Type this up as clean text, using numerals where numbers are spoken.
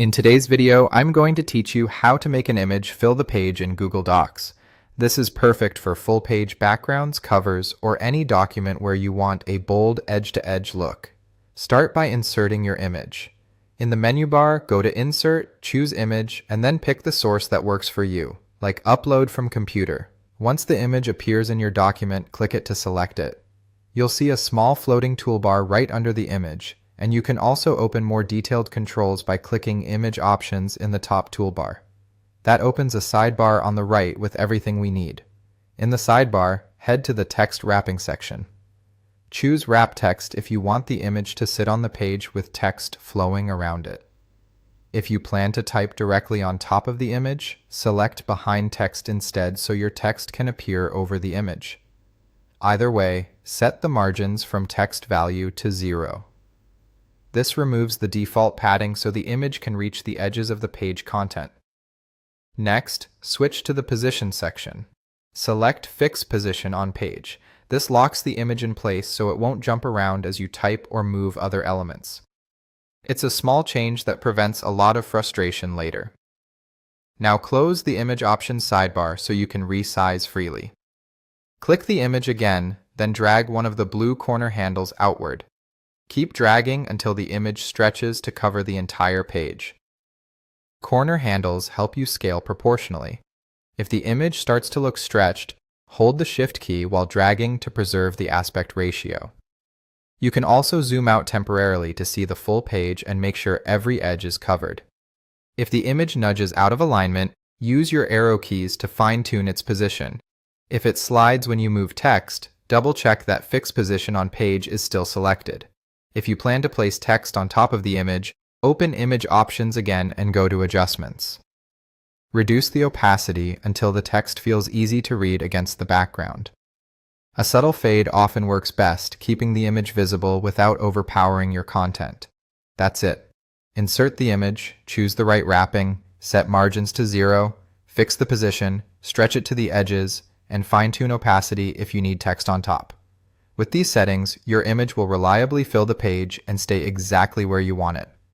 In today's video, I'm going to teach you how to make an image fill the page in Google Docs. This is perfect for full-page backgrounds, covers, or any document where you want a bold edge-to-edge look. Start by inserting your image. In the menu bar, go to Insert, choose Image, and then pick the source that works for you, like Upload from Computer. Once the image appears in your document, click it to select it. You'll see a small floating toolbar right under the image, and you can also open more detailed controls by clicking Image Options in the top toolbar. That opens a sidebar on the right with everything we need. In the sidebar, head to the Text Wrapping section. Choose Wrap Text if you want the image to sit on the page with text flowing around it. If you plan to type directly on top of the image, select Behind Text instead so your text can appear over the image. Either way, set the margins from text value to 0. This removes the default padding so the image can reach the edges of the page content. Next, switch to the Position section. Select Fix Position on Page. This locks the image in place so it won't jump around as you type or move other elements. It's a small change that prevents a lot of frustration later. Now close the Image Options sidebar so you can resize freely. Click the image again, then drag one of the blue corner handles outward. Keep dragging until the image stretches to cover the entire page. Corner handles help you scale proportionally. If the image starts to look stretched, hold the Shift key while dragging to preserve the aspect ratio. You can also zoom out temporarily to see the full page and make sure every edge is covered. If the image nudges out of alignment, use your arrow keys to fine-tune its position. If it slides when you move text, double-check that Fix Position on Page is still selected. If you plan to place text on top of the image, open Image Options again and go to Adjustments. Reduce the opacity until the text feels easy to read against the background. A subtle fade often works best, keeping the image visible without overpowering your content. That's it. Insert the image, choose the right wrapping, set margins to 0, fix the position, stretch it to the edges, and fine-tune opacity if you need text on top. With these settings, your image will reliably fill the page and stay exactly where you want it.